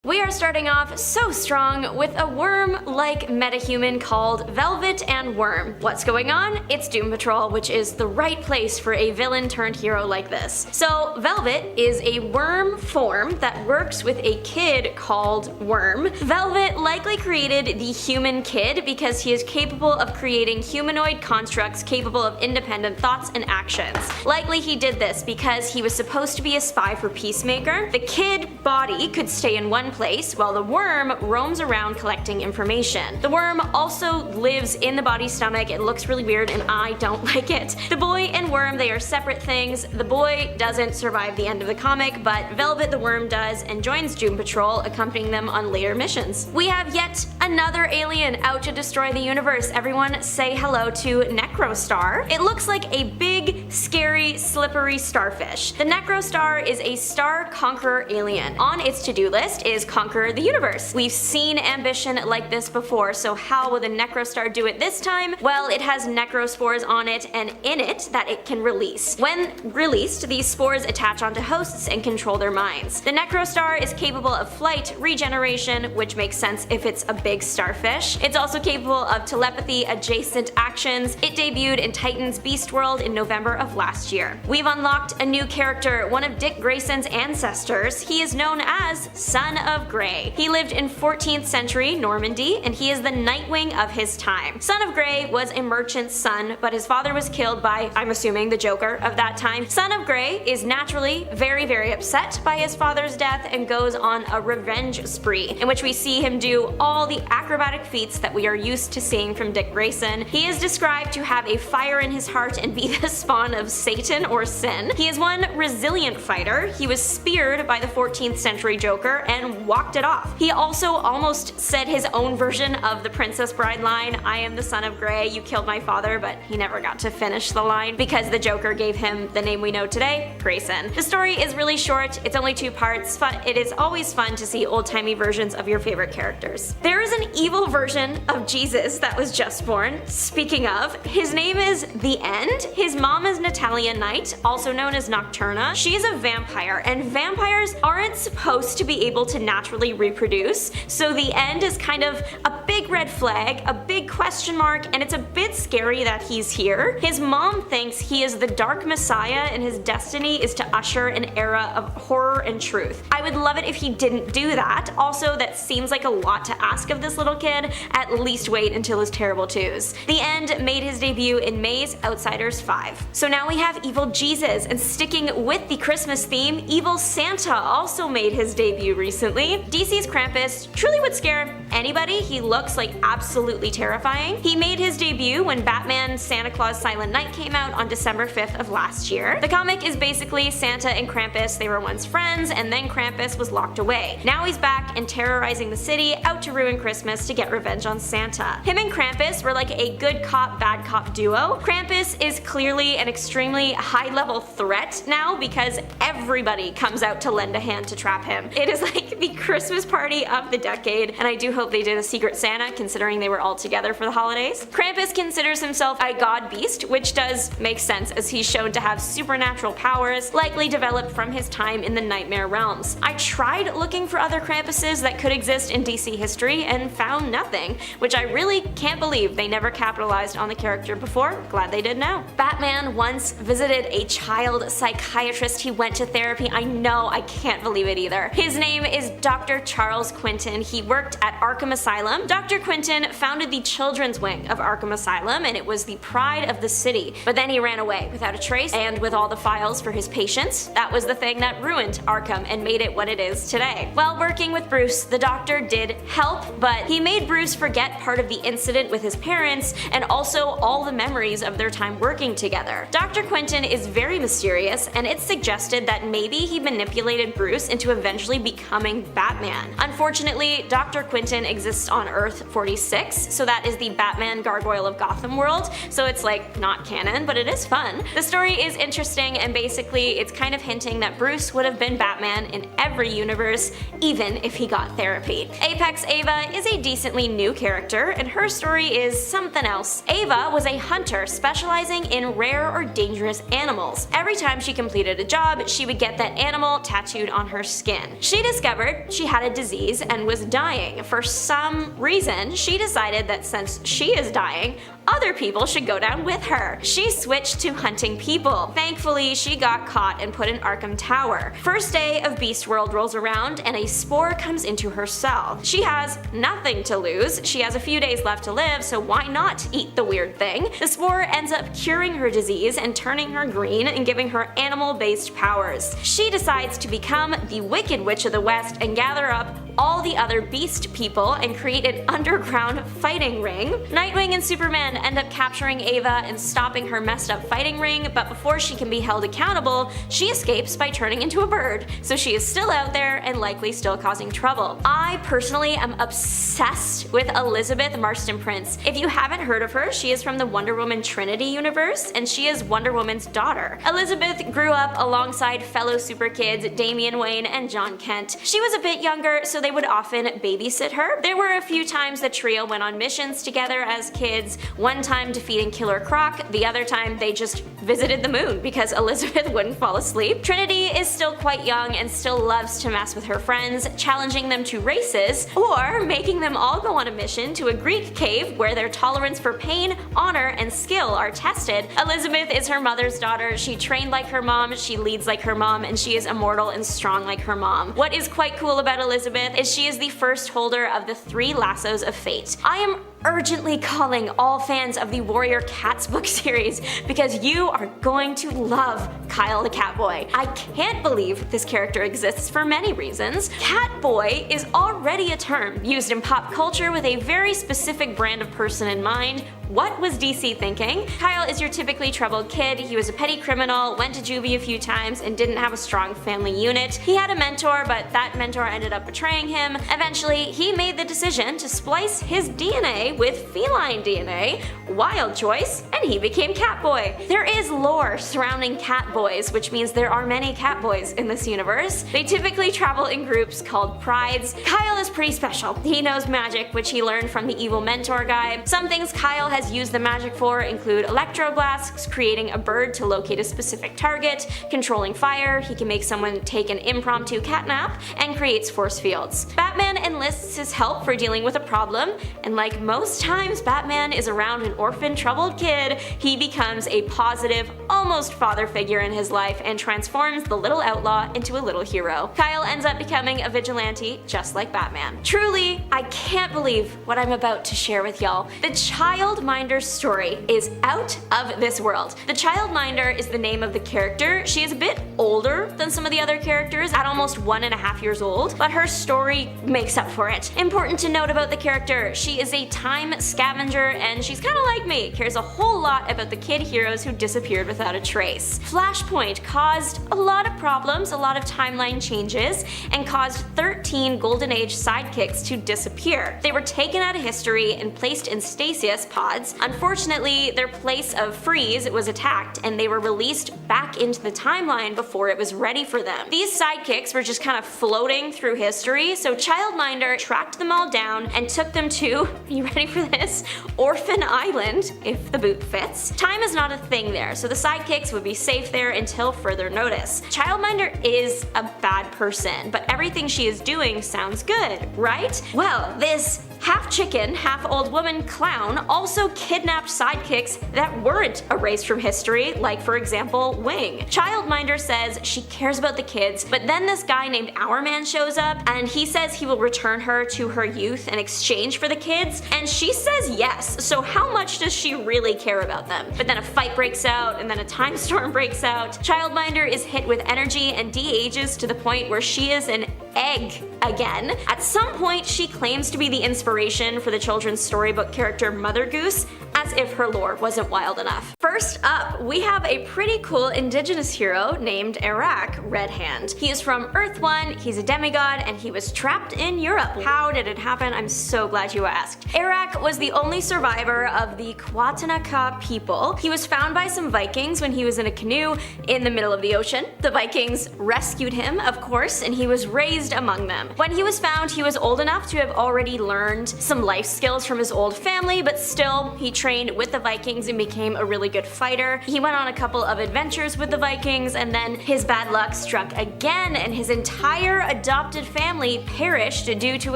We are starting off so strong with a worm-like metahuman called Velvet and Worm. What's going on? It's Doom Patrol, which is the right place for a villain turned hero like this. So Velvet is a worm form that works with a kid called Worm. Velvet likely created the human kid because he is capable of creating humanoid constructs capable of independent thoughts and actions. Likely he did this because he was supposed to be a spy for Peacemaker. The kid body could stay in one place while the worm roams around collecting information. The worm also lives in the body's stomach. It looks really weird and I don't like it. The boy and worm, they are separate things. The boy doesn't survive the end of the comic, but Velvet the worm does and joins Doom Patrol, accompanying them on later missions. We have yet another alien out to destroy the universe. Everyone say hello to Necrostar. It looks like a big, scary, slippery starfish. The Necrostar is a star conqueror alien. On its to-do list is conquer the universe. We've seen ambition like this before, so how will the Necrostar do it this time? Well, it has necrospores on it and in it that it can release. When released, these spores attach onto hosts and control their minds. The Necrostar is capable of flight, regeneration, which makes sense if it's a big starfish. It's also capable of telepathy adjacent actions. It debuted in Titan's Beast World in November of last year. We've unlocked a new character, one of Dick Grayson's ancestors. He is known as Son of Grey. He lived in 14th century Normandy and he is the Nightwing of his time. Son of Grey was a merchant's son, but his father was killed by, I'm assuming, the Joker of that time. Son of Grey is naturally very upset by his father's death and goes on a revenge spree, in which we see him do all the acrobatic feats that we are used to seeing from Dick Grayson. He is described to have a fire in his heart and be the spawn of Satan or sin. He is one resilient fighter. He was speared by the 14th century Joker and walked it off. He also almost said his own version of the Princess Bride line, "I am the son of Grey, you killed my father," but he never got to finish the line because the Joker gave him the name we know today, Grayson. The story is really short, it's only 2 parts, but it is always fun to see old-timey versions of your favorite characters. There is an evil version of Jesus that was just born. Speaking of, his name is The End. His mom is Natalia Knight, also known as Nocturna. She is a vampire, and vampires aren't supposed to be able to naturally reproduce, so The End is kind of a big red flag, a big question mark, and it's a bit scary that he's here. His mom thinks he is the Dark Messiah and his destiny is to usher an era of horror and truth. I would love it if he didn't do that. Also, that seems like a lot to ask of this little kid. At least wait until his terrible twos. The End made his debut in May's Outsiders 5. So now we have Evil Jesus, and sticking with the Christmas theme, Evil Santa also made his debut recently. DC's Krampus truly would scare anybody. He looks like absolutely terrifying. He made his debut when Batman Santa Claus Silent Night came out on December 5th of last year. The comic is basically Santa and Krampus. They were once friends and then Krampus was locked away. Now he's back and terrorizing the city, out to ruin Christmas to get revenge on Santa. Him and Krampus were like a good cop, bad cop duo. Krampus is clearly an extremely high-level threat now because everybody comes out to lend a hand to trap him. It is like the Christmas party of the decade, and I do hope they did a Secret Santa considering they were all together for the holidays. Krampus considers himself a god beast, which does make sense as he's shown to have supernatural powers, likely developed from his time in the Nightmare realms. I tried looking for other Krampuses that could exist in DC history and found nothing, which I really can't believe they never capitalized on the character before. Glad they did now. Batman once visited a child psychiatrist. He went to therapy. I know, I can't believe it either. His name is Dr. Charles Quinton. He worked at Arkham Asylum. Dr. Quinton founded the children's wing of Arkham Asylum and it was the pride of the city. But then he ran away without a trace and with all the files for his patients. That was the thing that ruined Arkham and made it what it is today. While working with Bruce, the doctor did help, but he made Bruce forget part of the incident with his parents and also all the memories of their time working together. Dr. Quinton is very mysterious and it's suggested that maybe he manipulated Bruce into eventually becoming Batman. Unfortunately, Dr. Quinton exists on Earth 46, so that is the Batman Gargoyle of Gotham world, so it's like not canon, but it is fun. The story is interesting and basically it's kind of hinting that Bruce would have been Batman in every universe, even if he got therapy. Apex Ava is a decently new character and her story is something else. Ava was a hunter specializing in rare or dangerous animals. Every time she completed a job, she would get that animal tattooed on her skin. She discovered short, she had a disease and was dying. For some reason, she decided that since she is dying, other people should go down with her. She switched to hunting people. Thankfully, she got caught and put in Arkham Tower. First day of Beast World rolls around and a spore comes into her cell. She has nothing to lose. She has a few days left to live, so why not eat the weird thing? The spore ends up curing her disease and turning her green and giving her animal-based powers. She decides to become the Wicked Witch of the West and gather up all the other beast people and create an underground fighting ring. Nightwing and Superman end up capturing Ava and stopping her messed up fighting ring, but before she can be held accountable, she escapes by turning into a bird, so she is still out there and likely still causing trouble. I personally am obsessed with Elizabeth Marston Prince. If you haven't heard of her, she is from the Wonder Woman Trinity universe, and she is Wonder Woman's daughter. Elizabeth grew up alongside fellow super kids Damian Wayne and John Kent. She was a bit younger, so they would often babysit her. There were a few times the trio went on missions together as kids, one time defeating Killer Croc, the other time they just visited the moon because Elizabeth wouldn't fall asleep. Trinity is still quite young and still loves to mess with her friends, challenging them to races, or making them all go on a mission to a Greek cave where their tolerance for pain, honor, and skill are tested. Elizabeth is her mother's daughter. She trained like her mom, she leads like her mom, and she is immortal and strong like her mom. What is quite cool about Elizabeth is she is the first holder of the 3 lassos of fate. I am urgently calling all fans of the Warrior Cats book series because you are going to love Kyle the Catboy. I can't believe this character exists for many reasons. Catboy is already a term used in pop culture with a very specific brand of person in mind. What was DC thinking? Kyle is your typically troubled kid. He was a petty criminal, went to juvie a few times, and didn't have a strong family unit. He had a mentor, but that mentor ended up betraying him. Eventually, he made the decision to splice his DNA with feline DNA, wild choice, and he became Catboy. There is lore surrounding Catboys, which means there are many Catboys in this universe. They typically travel in groups called prides. Kyle is pretty special. He knows magic, which he learned from the evil mentor guy. Some things Kyle has used the magic for include electroblasts, creating a bird to locate a specific target, controlling fire, he can make someone take an impromptu catnap, and creates force fields. Batman enlists his help for dealing with a problem, and like most times Batman is around an orphan troubled kid, he becomes a positive, almost father figure in his life and transforms the little outlaw into a little hero. Kyle ends up becoming a vigilante just like Batman. Truly, I can't believe what I'm about to share with y'all. The Childminder's story is out of this world. The Childminder is the name of the character. She is a bit older than some of the other characters, at almost 1.5 years old, but her story makes up for it. Important to note about the character, she is a time scavenger and she's kinda like me, cares a whole lot about the kid heroes who disappeared without a trace. Flashpoint caused a lot of problems, a lot of timeline changes, and caused 13 Golden Age sidekicks to disappear. They were taken out of history and placed in stasis pods. Unfortunately, their place of freeze was attacked and they were released back into the timeline before it was ready for them. These sidekicks were just kind of floating through history, so Childminder tracked them all down and took them to, you ready for this? Orphan Island, if the boot fits. Time is not a thing there, so the sidekicks would be safe there until further notice. Childminder is a bad person, but everything she is doing sounds good, right? Well, this half chicken, half old woman clown also kidnapped sidekicks that weren't erased from history, like for example, Wing. Childminder says she cares about the kids, but then this guy named Hourman shows up and he says he will return her to her youth in exchange for the kids, and she says yes, so how much does she really care about them? But then a fight breaks out, and then a time storm breaks out. Childminder is hit with energy and de-ages to the point where she is an egg again. At some point, she claims to be the inspiration for the children's storybook character Mother Goose, as if her lore wasn't wild enough. First up, we have a pretty cool indigenous hero named Iraq Red Hand. He is from Earth 1, he's a demigod, and he was trapped in Europe. How did it happen? I'm so glad you asked. Iraq was the only survivor of the Kwatanaka people. He was found by some Vikings when he was in a canoe in the middle of the ocean. The Vikings rescued him, of course, and he was raised among them. When he was found, he was old enough to have already learned some life skills from his old family, but still, he trained with the Vikings and became a really good good fighter. He went on a couple of adventures with the Vikings, and then his bad luck struck again, and his entire adopted family perished due to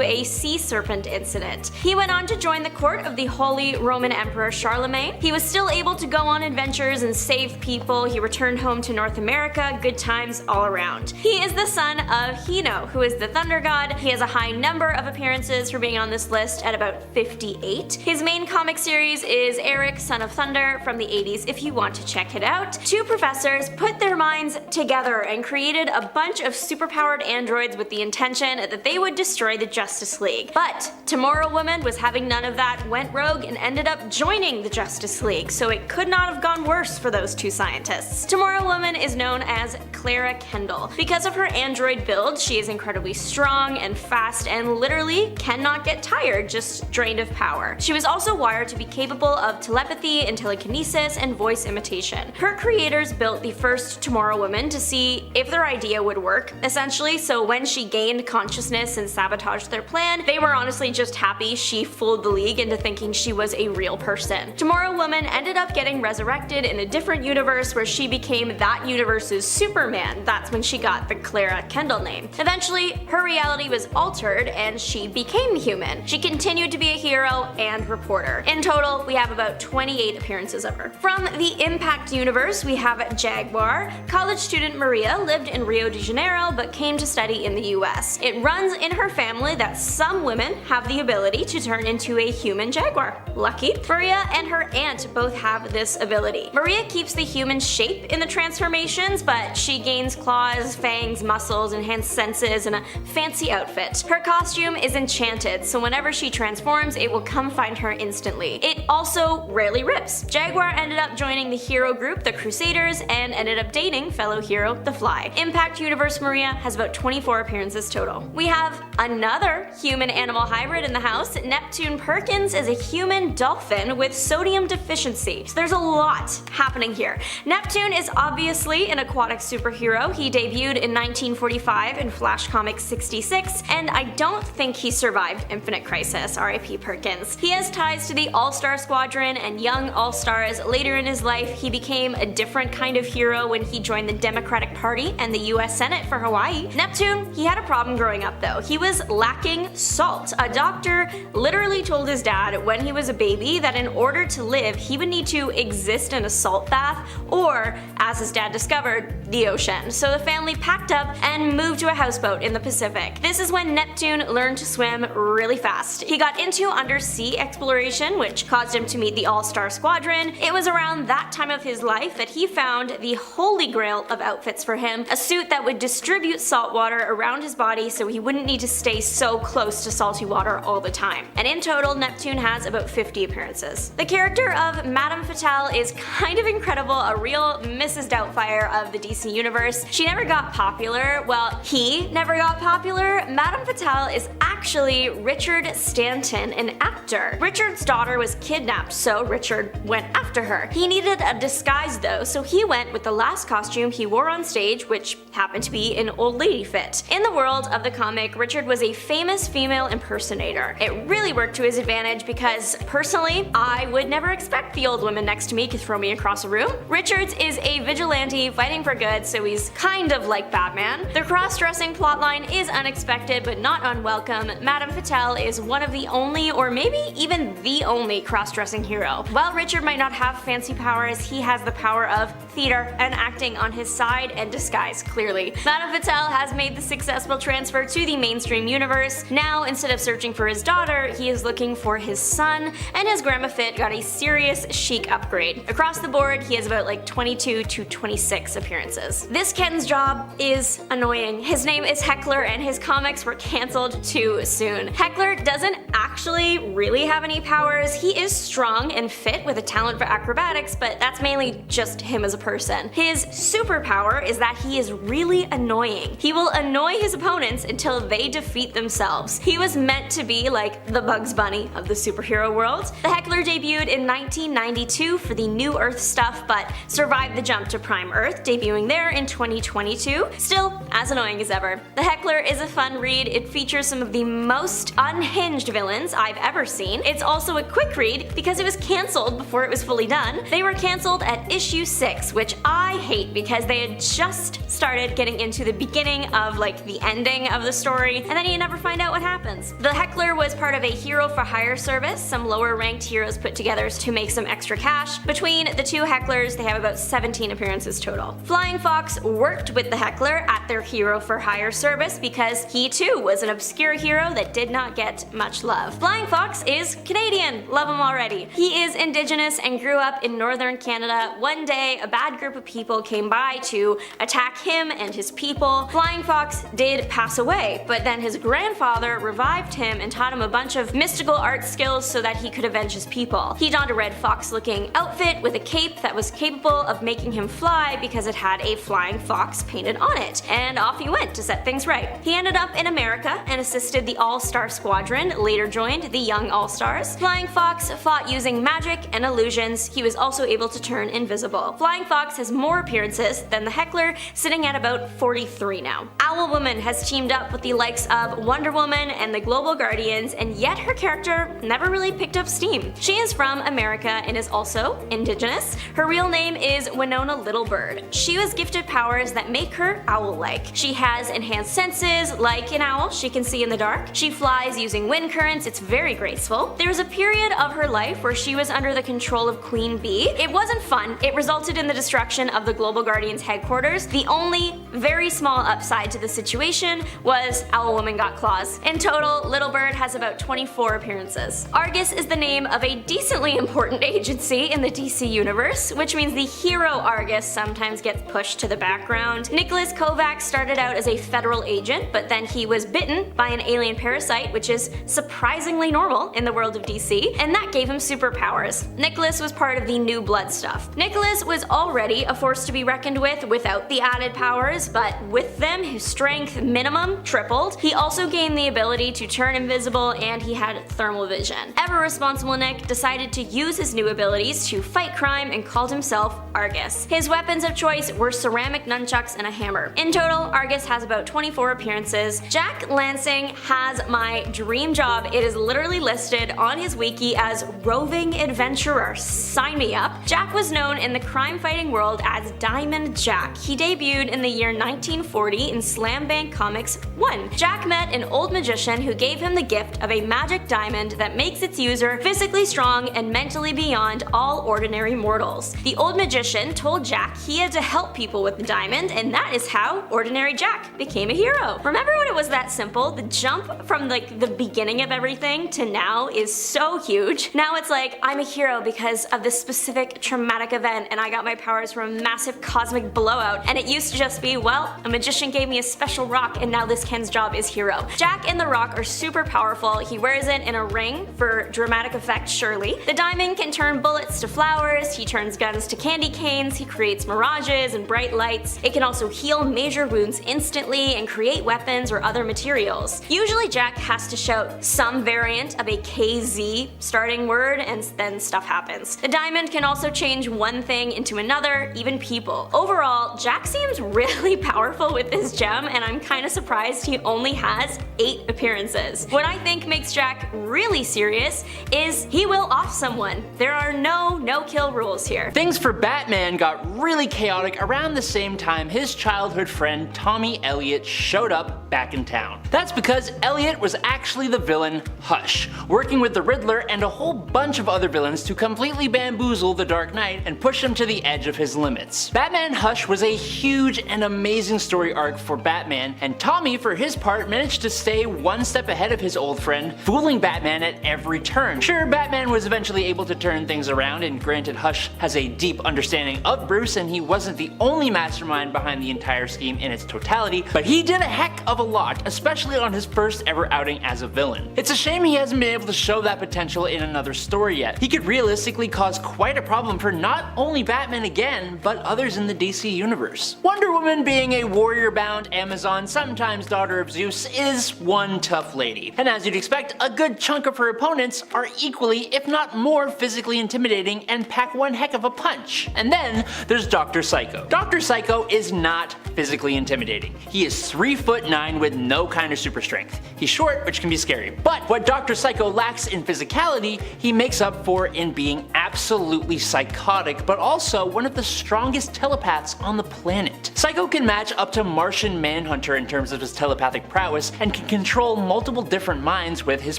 a sea serpent incident. He went on to join the court of the Holy Roman Emperor Charlemagne. He was still able to go on adventures and save people. He returned home to North America, good times all around. He is the son of Hino, who is the thunder god. He has a high number of appearances for being on this list at about 58. His main comic series is Eric, Son of Thunder from the 80s if you want to check it out. Two professors put their minds together and created a bunch of superpowered androids with the intention that they would destroy the Justice League. But Tomorrow Woman was having none of that, went rogue, and ended up joining the Justice League, so it could not have gone worse for those two scientists. Tomorrow Woman is known as Clara Kendall. Because of her android build, she is incredibly strong and fast and literally cannot get tired, just drained of power. She was also wired to be capable of telepathy and telekinesis and voice imitation. Her creators built the first Tomorrow Woman to see if their idea would work, essentially, so when she gained consciousness and sabotaged their plan, they were honestly just happy she fooled the League into thinking she was a real person. Tomorrow Woman ended up getting resurrected in a different universe where she became that universe's Superman. That's when she got the Clara Kendall name. Eventually, her reality was altered and she became human. She continued to be a hero and reporter. In total, we have about 28 appearances of her. From the Impact universe, we have Jaguar. College student Maria lived in Rio de Janeiro but came to study in the US. It runs in her family that some women have the ability to turn into a human jaguar. Lucky. Maria and her aunt both have this ability. Maria keeps the human shape in the transformations, but she gains claws, fangs, muscles, enhanced senses, and a fancy outfit. Her costume is enchanted, so whenever she transforms, it will come find her instantly. It also rarely rips. Jaguar ended up joining the hero group, the Crusaders, and ended up dating fellow hero, the Fly. Impact Universe Maria has about 24 appearances total. We have another human-animal hybrid in the house. Neptune Perkins is a human dolphin with sodium deficiency. So there's a lot happening here. Neptune is obviously an aquatic superhero. He debuted in 1945 in Flash Comics 66, and I don't think he survived Infinite Crisis, RIP Perkins. He has ties to the All-Star Squadron and Young All-Stars. Later in his life, he became a different kind of hero when he joined the Democratic Party and the US Senate for Hawaii. Neptune, he had a problem growing up though. He was lacking salt. A doctor literally told his dad when he was a baby that in order to live, he would need to exist in a salt bath or, as his dad discovered, the ocean. So the family packed up and moved to a houseboat in the Pacific. This is when Neptune learned to swim really fast. He got into undersea exploration, which caused him to meet the All-Star Squadron. It was around that time of his life that he found the holy grail of outfits for him, a suit that would distribute salt water around his body so he wouldn't need to stay so close to salty water all the time. And in total, Neptune has about 50 appearances. The character of Madame Fatale is kind of incredible, a real Mrs. Doubtfire of the DC universe. She never got popular. Well, he never got popular. Madame Fatale is actually Richard Stanton, an actor. Richard's daughter was kidnapped, so Richard went after her. He needed a disguise though, so he went with the last costume he wore on stage, which happened to be an old lady fit. In the world of the comic, Richard was a famous female impersonator. It really worked to his advantage because, personally, I would never expect the old woman next to me to throw me across a room. Richards is a vigilante fighting for good, so he's kind of like Batman. The cross-dressing plotline is unexpected but not unwelcome. Madame Fatale is one of the only, or maybe even the only, cross-dressing hero. While Richard might not have fancy powers, he has the power of theater and acting on his side and disguise, clearly. Madame Fatale has made the successful transfer to the mainstream universe. Now, instead of searching for his daughter, he is looking for his son, and his grandma fit got a serious chic upgrade. Across the board, he has about like 22 to 26 appearances. This Ken's job is annoying. His name is Heckler, and his comics were cancelled too soon. Heckler doesn't actually really have any powers. He is strong and fit with a talent for acrobatics, but that's mainly just him as a person. His superpower is that he is really annoying. He will annoy his opponents until they defeat themselves. He was meant to be like the Bugs Bunny of the superhero world. The Heckler debuted in 1992 for the New Earth stuff, but survived the jump to Prime Earth, debuting there in 2022. Still as annoying as ever. The Heckler is a fun read. It features some of the most unhinged villains I've ever seen. It's also a quick read because it was cancelled before it was fully done. run. They were cancelled at issue 6, which I hate because they had just started getting into the beginning of like the ending of the story, and then you never find out what happens. The Heckler was part of a hero for hire service some lower ranked heroes put together to make some extra cash. Between the two Hecklers, they have about 17 appearances total. Flying Fox worked with the Heckler at their hero for hire service because he too was an obscure hero that did not get much love. Flying Fox is Canadian, love him already. He is Indigenous and grew up in northern Canada. One day, a bad group of people came by to attack him and his people. Flying Fox did pass away, but then his grandfather revived him and taught him a bunch of mystical art skills so that he could avenge his people. He donned a red fox looking outfit with a cape that was capable of making him fly because it had a flying fox painted on it, and off he went to set things right. He ended up in America and assisted the All-Star Squadron, later joined the Young All-Stars. Flying Fox fought using magic and illusions. He was also able to turn invisible. Flying Fox has more appearances than the Heckler, sitting at about 43 now. Owlwoman has teamed up with the likes of Wonder Woman and the Global Guardians, and yet her character never really picked up steam. She is from America and is also Indigenous. Her real name is Winona Littlebird. She was gifted powers that make her owl-like. She has enhanced senses, like an owl, she can see in the dark. She flies using wind currents, it's very graceful. There was a period of her life where she was under the control of Queen Bee. It wasn't fun, it resulted in the destruction of the Global Guardians headquarters. The only very small upside to the situation was Owlwoman got claws. In total, Littlebird has about 24 appearances. Argus is the name of a decently important agency in the DC universe, which means the hero Argus sometimes gets pushed to the background. Nicholas Kovacs started out as a federal agent, but then he was bitten by an alien parasite, which is surprisingly normal in the world of DC, and that gave him superpowers. Nicholas was part of the New Blood stuff. Nicholas was already a force to be reckoned with without the added powers, but with them, his strength minimum tripled. He also gained the ability to turn invisible, and he had thermal vision. Ever-responsible Nick decided to use his new abilities to fight crime and called himself Argus. His weapons of choice were ceramic nunchucks and a hammer. In total, Argus has about 24 appearances. Jack Lansing has my dream job. It is literally listed on his wiki as roving adventurer. Sign me up. Jack was known in the crime-fighting world as Diamond Jack. He debuted in the year 1940 in Slam Bang Comics 1. Jack met an old magician who gave him the gift of a magic diamond that makes its user physically strong and mentally beyond all ordinary mortals. The old magician told Jack he had to help people with the diamond, and that is how Ordinary Jack became a hero. Remember when it was that simple? The jump from like the beginning of everything to now is so huge. Now it's like, I'm a hero because of this specific traumatic event and I got my powers from a massive cosmic blowout, and it used to just be, well, a magician gave me a special rock and now this Ken's job is hero. Jack and the rock are super powerful. He wears it in a ring for dramatic effect, surely. The diamond can turn bullets to flowers, he turns guns to candy canes, he creates mirages and bright lights. It can also heal major wounds instantly and create weapons or other materials. Usually Jack has to shout some variant of a KZ starting word and then stuff happens. The diamond can also change one thing into another, even people. Overall, Jack seems really powerful with this gem, and I'm kinda surprised he only has 8 appearances. What I think makes Jack really serious is he will off someone. There are no no-kill rules here. Things for Batman got really chaotic around the same time his childhood friend Tommy Elliot showed up back in town. That's because Elliot was actually the villain Hush, working with the Riddler and a whole bunch of other villains to completely bamboozle the Dark Knight and push him to the edge of his limits. Batman Hush was a huge and amazing story arc for Batman, and Tommy for his part managed to stay one step ahead of his old friend, fooling Batman at every turn. Sure, Batman was eventually able to turn things around, and granted Hush has a deep understanding of Bruce and he wasn't the only mastermind behind the entire scheme in its totality, but he did a heck of a lot, especially on his first ever outing as a villain. It's a shame he hasn't been able to show that potential in another story yet. He could realistically cause quite a problem for not only Batman again, but others in the DC universe. Wonder Woman, being a warrior-bound Amazon, sometimes daughter of Zeus, is one tough lady. And as you'd expect, a good chunk of her opponents are equally, if not more, physically intimidating and pack one heck of a punch. And then there's Dr. Psycho. Dr. Psycho is not physically intimidating. He is 3'9" with no kind of super strength. He's short, which can be scary. But what Dr. Psycho lacks in physicality, he makes up for in being absolutely absolutely psychotic, but also one of the strongest telepaths on the planet. Psycho can match up to Martian Manhunter in terms of his telepathic prowess and can control multiple different minds with his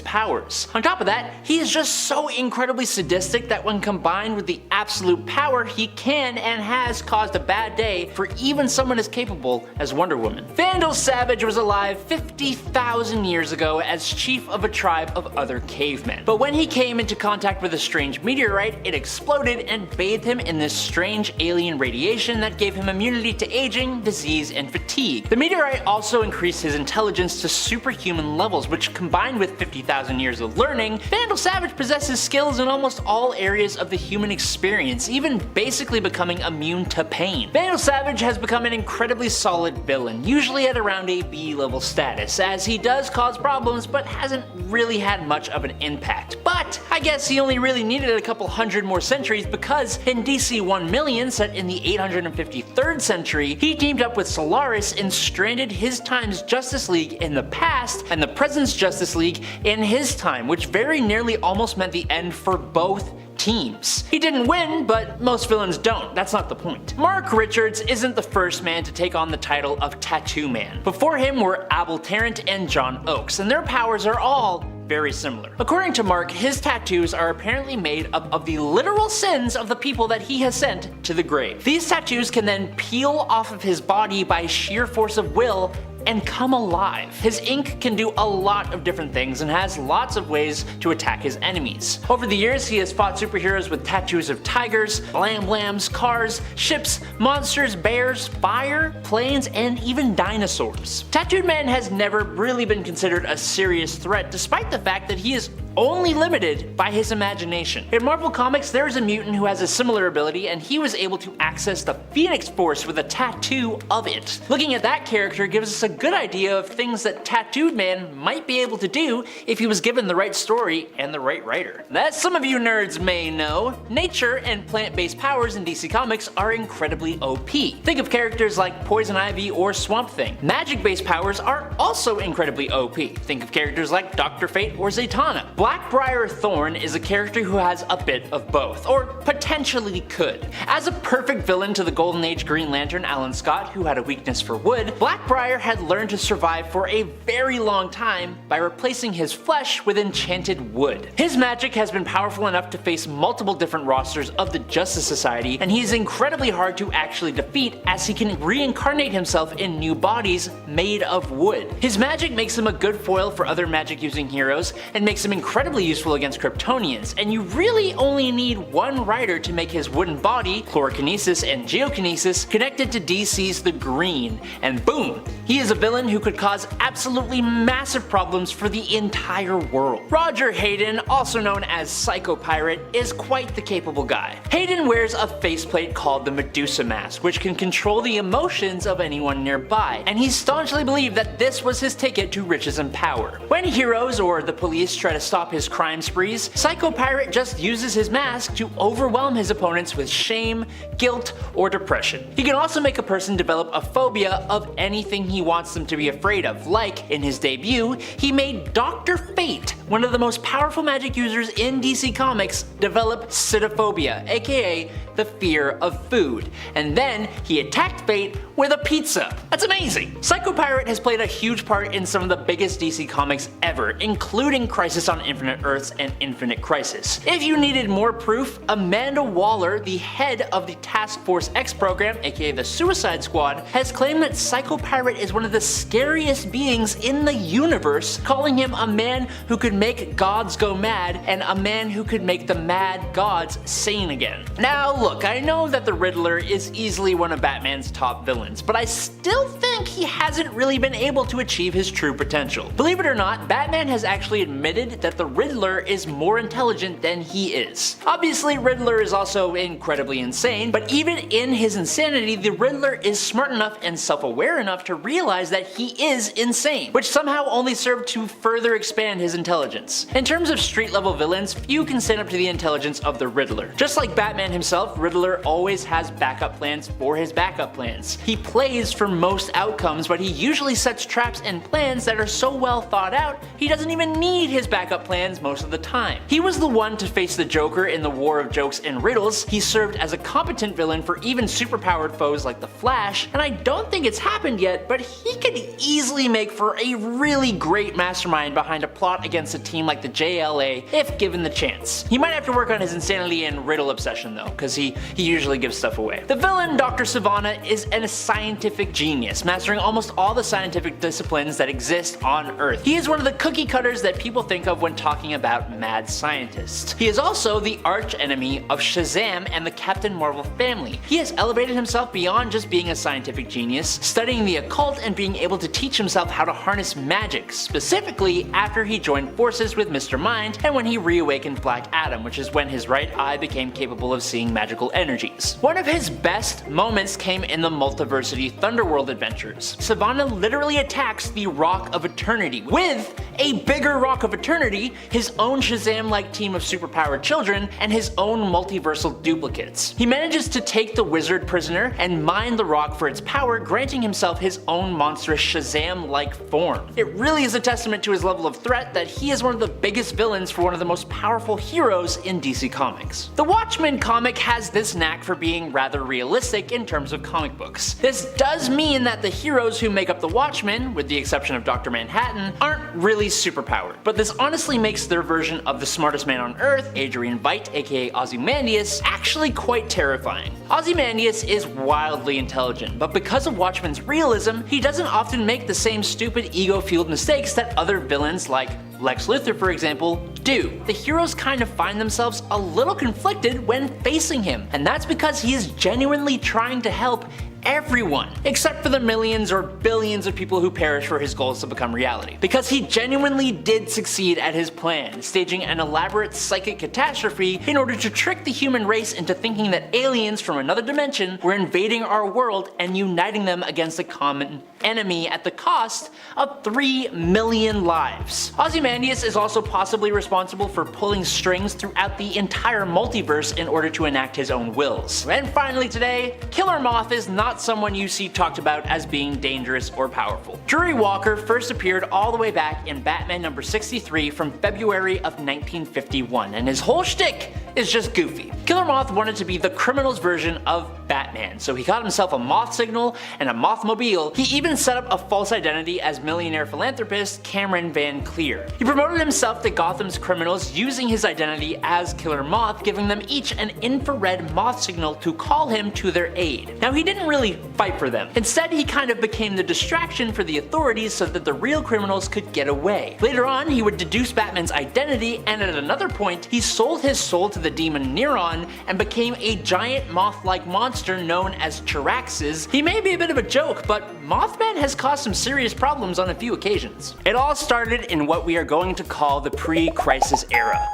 powers. On top of that, he is just so incredibly sadistic that when combined with the absolute power, he can and has caused a bad day for even someone as capable as Wonder Woman. Vandal Savage was alive 50,000 years ago as chief of a tribe of other cavemen. But when he came into contact with a strange meteorite, it exploded and bathed him in this strange alien radiation that gave him immunity to aging, disease, and fatigue. The meteorite also increased his intelligence to superhuman levels, which combined with 50,000 years of learning, Vandal Savage possesses skills in almost all areas of the human experience, even basically becoming immune to pain. Vandal Savage has become an incredibly solid villain, usually at around a B-level status, as he does cause problems but hasn't really had much of an impact. But I guess he only really needed a couple hundred more centuries, because in DC 1 million, set in the 853rd century, he teamed up with Solaris and stranded his time's Justice League in the past and the present's Justice League in his time, which very nearly almost meant the end for both teams. He didn't win, but most villains don't. That's not the point. Mark Richards isn't the first man to take on the title of Tattoo Man. Before him were Abel Tarrant and John Oakes, and their powers are all very similar. According to Mark, his tattoos are apparently made up of the literal sins of the people that he has sent to the grave. These tattoos can then peel off of his body by sheer force of will and come alive. His ink can do a lot of different things and has lots of ways to attack his enemies. Over the years, he has fought superheroes with tattoos of tigers, blam-blams, cars, ships, monsters, bears, fire, planes, and even dinosaurs. Tattooed Man has never really been considered a serious threat, despite the fact that he is only limited by his imagination. In Marvel Comics, there is a mutant who has a similar ability, and he was able to access the Phoenix Force with a tattoo of it. Looking at that character gives us a good idea of things that Tattooed Man might be able to do if he was given the right story and the right writer. As some of you nerds may know, nature and plant-based powers in DC Comics are incredibly OP. Think of characters like Poison Ivy or Swamp Thing. Magic-based powers are also incredibly OP. Think of characters like Dr. Fate or Zatanna. Blackbriar Thorn is a character who has a bit of both, or potentially could. As a perfect villain to the Golden Age Green Lantern Alan Scott, who had a weakness for wood, Blackbriar had learned to survive for a very long time by replacing his flesh with enchanted wood. His magic has been powerful enough to face multiple different rosters of the Justice Society, and he is incredibly hard to actually defeat as he can reincarnate himself in new bodies made of wood. His magic makes him a good foil for other magic using heroes and makes him incredibly useful against Kryptonians, and you really only need one writer to make his wooden body, chlorokinesis and geokinesis, connected to DC's The Green, and boom, he is a villain who could cause absolutely massive problems for the entire world. Roger Hayden, also known as Psycho Pirate, is quite the capable guy. Hayden wears a faceplate called the Medusa Mask, which can control the emotions of anyone nearby, and he staunchly believed that this was his ticket to riches and power. When heroes or the police try to stop his crime sprees, Psycho Pirate just uses his mask to overwhelm his opponents with shame, guilt, or depression. He can also make a person develop a phobia of anything he wants them to be afraid of, like in his debut, he made Dr. Fate, one of the most powerful magic users in DC Comics, develop Cytophobia, aka the fear of food, and then he attacked Fate with a pizza. That's amazing! Psycho Pirate has played a huge part in some of the biggest DC comics ever, including Crisis on Infinite Earths and Infinite Crisis. If you needed more proof, Amanda Waller, the head of the Task Force X program, aka the Suicide Squad, has claimed that Psycho Pirate is one of the scariest beings in the universe, calling him a man who could make gods go mad and a man who could make the mad gods sane again. Now look, I know that the Riddler is easily one of Batman's top villains, but I still think he hasn't really been able to achieve his true potential. Believe it or not, Batman has actually admitted that the Riddler is more intelligent than he is. Obviously, Riddler is also incredibly insane, but even in his insanity, the Riddler is smart enough and self-aware enough to realize that he is insane, which somehow only served to further expand his intelligence. In terms of street-level villains, few can stand up to the intelligence of the Riddler. Just like Batman himself, himself, Riddler always has backup plans for his backup plans. He plays for most outcomes, but he usually sets traps and plans that are so well thought out, he doesn't even need his backup plans most of the time. He was the one to face the Joker in the War of Jokes and Riddles, he served as a competent villain for even superpowered foes like the Flash, and I don't think it's happened yet, but he could easily make for a really great mastermind behind a plot against a team like the JLA if given the chance. He might have to work on his insanity and riddle obsession though, because he usually gives stuff away. The villain, Dr. Sivana, is a scientific genius, mastering almost all the scientific disciplines that exist on Earth. He is one of the cookie cutters that people think of when talking about mad scientists. He is also the arch enemy of Shazam and the Captain Marvel family. He has elevated himself beyond just being a scientific genius, studying the occult and being able to teach himself how to harness magic, specifically after he joined forces with Mr. Mind and when he reawakened Black Adam, which is when his right eye became capable of seeing magical energies. One of his best moments came in the Multiversity Thunderworld adventures. Sivana literally attacks the Rock of Eternity with a bigger Rock of Eternity, his own Shazam-like team of superpowered children, and his own multiversal duplicates. He manages to take the wizard prisoner and mine the rock for its power, granting himself his own monstrous Shazam-like form. It really is a testament to his level of threat that he is one of the biggest villains for one of the most powerful heroes in DC Comics. The Watchmen comic has this knack for being rather realistic in terms of comic books. This does mean that the heroes who make up the Watchmen, with the exception of Dr. Manhattan, aren't really superpowered, but this honestly makes their version of the smartest man on Earth, Adrian Veidt aka Ozymandias, actually quite terrifying. Ozymandias is wildly intelligent, but because of Watchmen's realism, he doesn't often make the same stupid ego-fueled mistakes that other villains like Lex Luthor, for example, do. The heroes kind of find themselves a little conflicted when facing him, and that's because he is genuinely trying to help everyone, except for the millions or billions of people who perish for his goals to become reality. Because he genuinely did succeed at his plan, staging an elaborate psychic catastrophe in order to trick the human race into thinking that aliens from another dimension were invading our world and uniting them against a common enemy at the cost of 3 million lives. Ozymandias is also possibly responsible for pulling strings throughout the entire multiverse in order to enact his own wills. And finally today, Killer Moth is not someone you see talked about as being dangerous or powerful. Drury Walker first appeared all the way back in Batman number 63 from February of 1951, and his whole shtick is just goofy. Killer Moth wanted to be the criminal's version of Batman, so he got himself a moth signal and a mothmobile. He even set up a false identity as millionaire philanthropist Cameron Van Cleer. He promoted himself to Gotham's criminals using his identity as Killer Moth, giving them each an infrared moth signal to call him to their aid. Now he didn't really fight for them. Instead, he kind of became the distraction for the authorities so that the real criminals could get away. Later on, he would deduce Batman's identity, and at another point, he sold his soul to the demon Neuron and became a giant moth-like monster known as Chiraxes. He may be a bit of a joke, but Mothman has caused some serious problems on a few occasions. It all started in what we are going to call the pre-crisis era.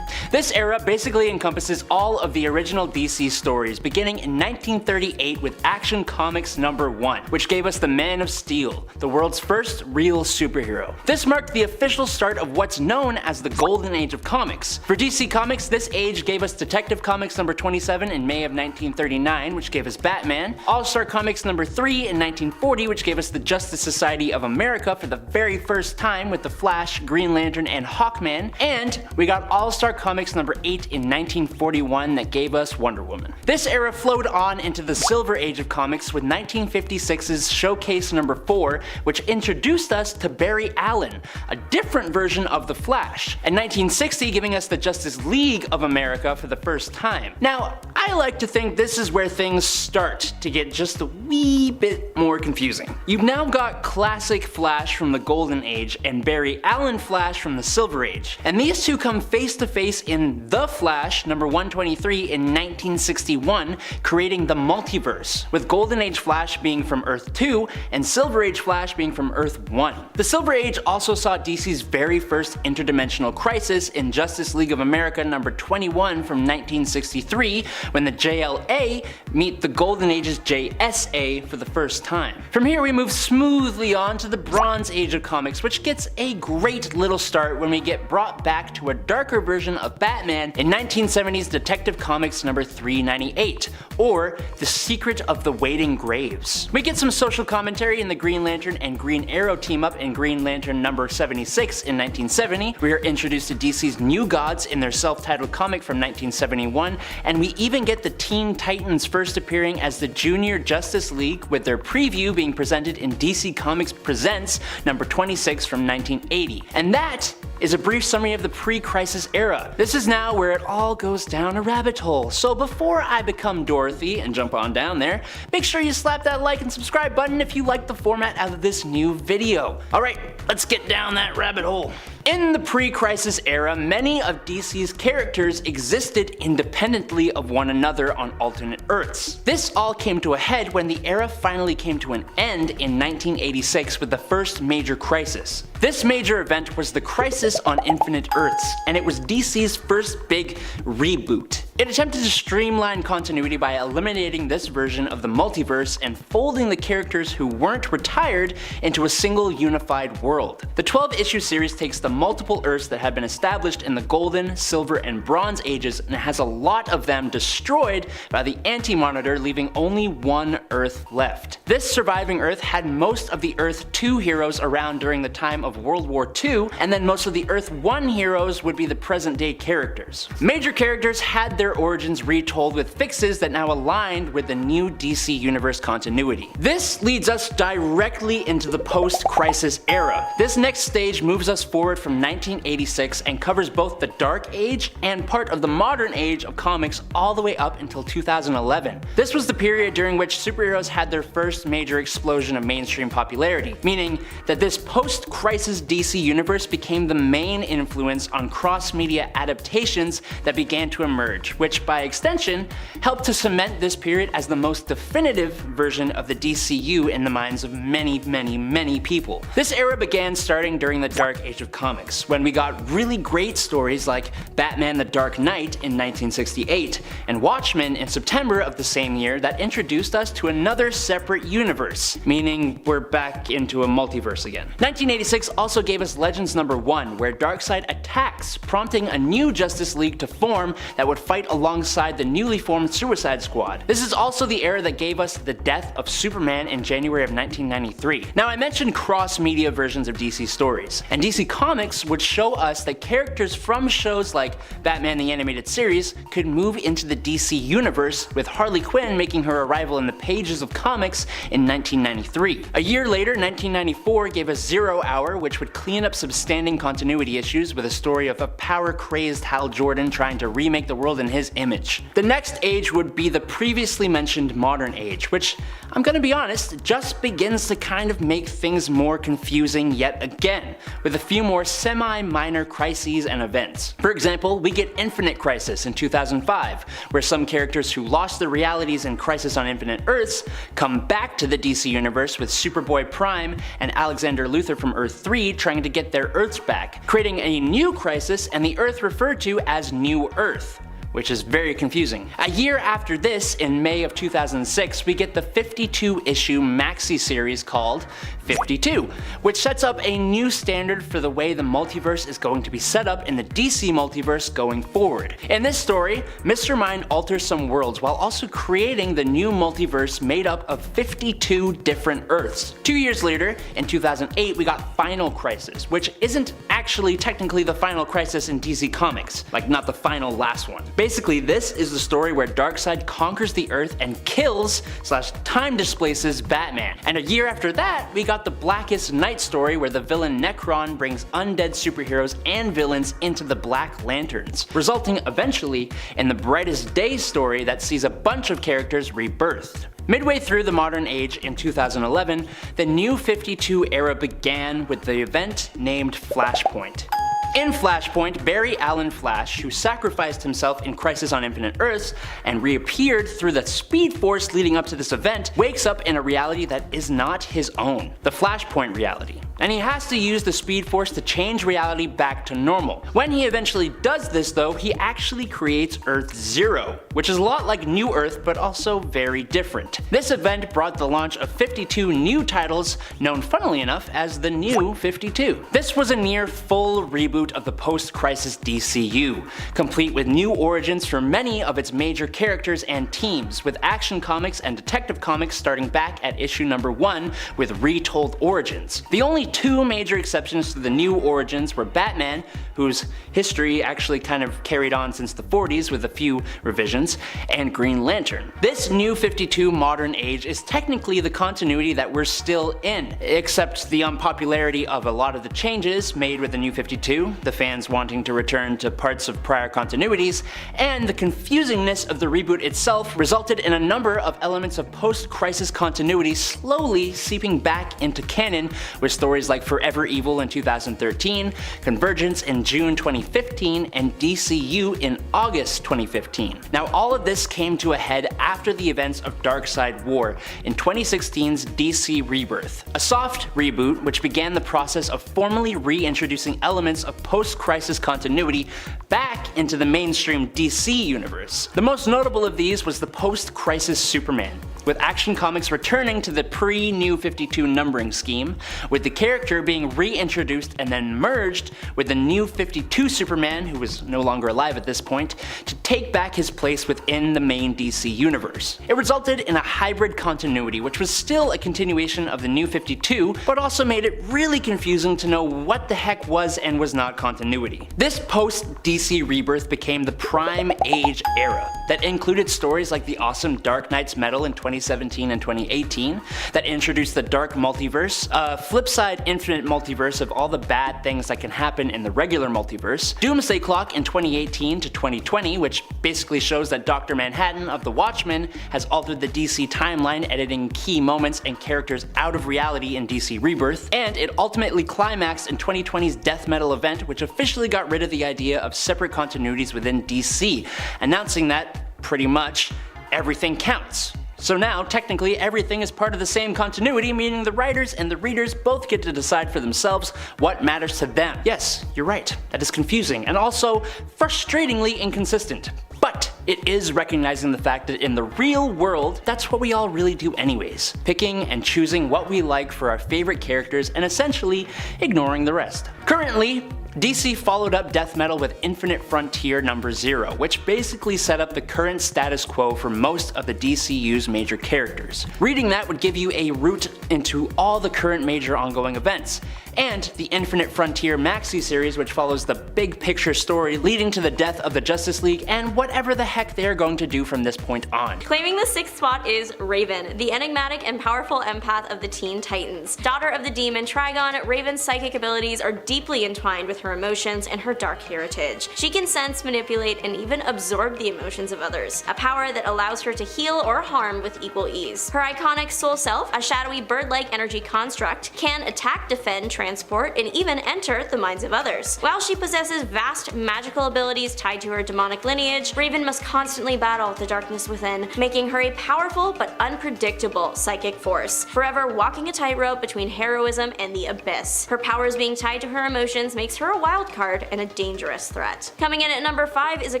This era basically encompasses all of the original DC stories, beginning in 1938 with Action Comics #1, which gave us the Man of Steel, the world's first real superhero. This marked the official start of what's known as the Golden Age of Comics. For DC Comics, this age gave us Detective Comics #27 in May of 1939, which gave us Batman, All-Star Comics #3 in 1940, which gave us the Justice Society of America for the very first time with the Flash, Green Lantern, and Hawkman, and we got All-Star Comics #8 in 1941 that gave us Wonder Woman. This era flowed on into the Silver Age of Comics with 1956's Showcase #4, which introduced us to Barry Allen, a different version of the Flash, and 1960 giving us the Justice League of America for the first time. Now, I like to think this is where things start to get just a wee bit more confusing. You've now got classic Flash from the Golden Age and Barry Allen Flash from the Silver Age, and these two come face to face in The Flash #123 in 1961, creating the multiverse, with Golden Age Flash being from Earth 2 and Silver Age Flash being from Earth 1. The Silver Age also saw DC's very first interdimensional crisis in Justice League of America #21 from 1963, when the JLA meet the Golden Age's JSA for the first time. From here we move smoothly on to the Bronze Age of Comics, which gets a great little start when we get brought back to a darker version of Batman in 1970's Detective Comics number 398, or The Secret of the Waiting Graves. We get some social commentary in the Green Lantern and Green Arrow team up in Green Lantern number 76 in 1970. We are introduced to DC's New Gods in their self-titled comic from 1971, and we even get the Teen Titans first appearing as the Junior Justice League, with their preview being presented in DC Comics Presents number 26 from 1980. And that is a brief summary of the pre-crisis era. This is now where it all goes down a rabbit hole. So before I become Dorothy and jump on down there, make sure you slap that like and subscribe button if you like the format out of this new video. Alright, let's get down that rabbit hole. In the pre-crisis era, many of DC's characters existed independently of one another on alternate Earths. This all came to a head when the era finally came to an end in 1986 with the first major crisis. This major event was the Crisis on Infinite Earths, and it was DC's first big reboot. It attempted to streamline continuity by eliminating this version of the multiverse and folding the characters who weren't retired into a single unified world. The 12-issue series takes the multiple Earths that had been established in the Golden, Silver, and Bronze Ages and has a lot of them destroyed by the Anti-Monitor, leaving only one Earth left. This surviving Earth had most of the Earth 2 heroes around during the time of World War II, and then most of the Earth 1 heroes would be the present day characters. Major characters had their origins retold with fixes that now aligned with the new DC Universe continuity. This leads us directly into the post-crisis era. This next stage moves us forward from 1986 and covers both the Dark Age and part of the modern age of comics all the way up until 2011. This was the period during which superheroes had their first major explosion of mainstream popularity, meaning that this post-crisis DC Universe became the main influence on cross-media adaptations that began to emerge, which by extension helped to cement this period as the most definitive version of the DCU in the minds of many people. This era began starting during the Dark Age of comics, when we got really great stories like Batman the Dark Knight in 1968 and Watchmen in September of the same year that introduced us to another separate universe, meaning we're back into a multiverse again. 1986 also gave us Legends number 1, where Darkseid attacks, prompting a new Justice League to form that would fight alongside the newly formed Suicide Squad. This is also the era that gave us the death of Superman in January of 1993. Now, I mentioned cross-media versions of DC stories, and DC Comics would show us that characters from shows like Batman the Animated Series could move into the DC Universe, with Harley Quinn making her arrival in the pages of comics in 1993. A year later, 1994 gave us Zero Hour, which would clean up some standing continuity issues with a story of a power-crazed Hal Jordan trying to remake the world in his image. The next age would be the previously mentioned modern age, which, I'm gonna be honest, just begins to kind of make things more confusing yet again, with a few more semi-minor crises and events. For example, we get Infinite Crisis in 2005, where some characters who lost their realities in Crisis on Infinite Earths come back to the DC Universe, with Superboy Prime and Alexander Luthor from Earth 3 trying to get their Earths back, creating a new crisis and the Earth referred to as New Earth, which is very confusing. A year after this, in May of 2006, we get the 52-issue maxi series called 52, which sets up a new standard for the way the multiverse is going to be set up in the DC multiverse going forward. In this story, Mr. Mind alters some worlds while also creating the new multiverse made up of 52 different Earths. 2 years later, in 2008, we got Final Crisis, which isn't actually technically the final crisis in DC Comics, like not the final last one. Basically, this is the story where Darkseid conquers the Earth and kills / time displaces Batman. And a year after that, we got the Blackest Night story, where the villain Necron brings undead superheroes and villains into the Black Lanterns, resulting eventually in the Brightest Day story that sees a bunch of characters rebirthed. Midway through the modern age in 2011, the new 52 era began with the event named Flashpoint. In Flashpoint, Barry Allen Flash, who sacrificed himself in Crisis on Infinite Earths and reappeared through the Speed Force leading up to this event, wakes up in a reality that is not his own, the Flashpoint reality. and he has to use the Speed Force to change reality back to normal. When he eventually does this though, he actually creates Earth Zero, which is a lot like New Earth but also very different. This event brought the launch of 52 new titles, known funnily enough as the New 52. This was a near full reboot of the post-crisis DCU, complete with new origins for many of its major characters and teams, with Action Comics and Detective Comics starting back at issue number 1 with retold origins. The only two major exceptions to the new origins were Batman, whose history actually kind of carried on since the 40s with a few revisions, and Green Lantern. This New 52 modern age is technically the continuity that we're still in, except the unpopularity of a lot of the changes made with the New 52, the fans wanting to return to parts of prior continuities, and the confusingness of the reboot itself resulted in a number of elements of post-crisis continuity slowly seeping back into canon, with stories like Forever Evil in 2013, Convergence in June 2015, and DCU in August 2015. Now all of this came to a head after the events of Darkseid War in 2016's DC Rebirth, a soft reboot which began the process of formally reintroducing elements of post-crisis continuity back into the mainstream DC universe. The most notable of these was the post-crisis Superman, with Action Comics returning to the pre-New 52 numbering scheme, with the character being reintroduced and then merged with the New 52 Superman, who was no longer alive at this point, to take back his place within the main DC universe. It resulted in a hybrid continuity, which was still a continuation of the New 52, but also made it really confusing to know what the heck was and was not continuity. This post-DC Rebirth became the Prime Age era, that included stories like the awesome Dark Knight's Metal in 2017 and 2018, that introduced the Dark Multiverse, a flip-side infinite multiverse of all the bad things that can happen in the regular multiverse, Doomsday Clock in 2018 to 2020, which basically shows that Dr. Manhattan of the Watchmen has altered the DC timeline, editing key moments and characters out of reality in DC Rebirth, and it ultimately climaxed in 2020's Death Metal event, which officially got rid of the idea of separate continuities within DC, announcing that, pretty much, everything counts. So now, technically, everything is part of the same continuity, meaning the writers and the readers both get to decide for themselves what matters to them. Yes, you're right, that is confusing, and also frustratingly inconsistent. But it is recognizing the fact that in the real world, that's what we all really do anyways, picking and choosing what we like for our favorite characters and essentially ignoring the rest. Currently, DC followed up Death Metal with Infinite Frontier number 0, which basically set up the current status quo for most of the DCU's major characters. Reading that would give you a route into all the current major ongoing events, and the Infinite Frontier Maxi series, which follows the big picture story leading to the death of the Justice League and whatever the heck they are going to do from this point on. Claiming the 6th spot is Raven, the enigmatic and powerful empath of the Teen Titans. Daughter of the demon Trigon, Raven's psychic abilities are deeply entwined with her emotions and her dark heritage. She can sense, manipulate, and even absorb the emotions of others, a power that allows her to heal or harm with equal ease. Her iconic soul self, a shadowy bird-like energy construct, can attack, defend, transport, and even enter the minds of others. While she possesses vast magical abilities tied to her demonic lineage, Raven must constantly battle the darkness within, making her a powerful but unpredictable psychic force, forever walking a tightrope between heroism and the abyss. Her powers being tied to her emotions makes her a wild card and a dangerous threat. Coming in at number 5 is a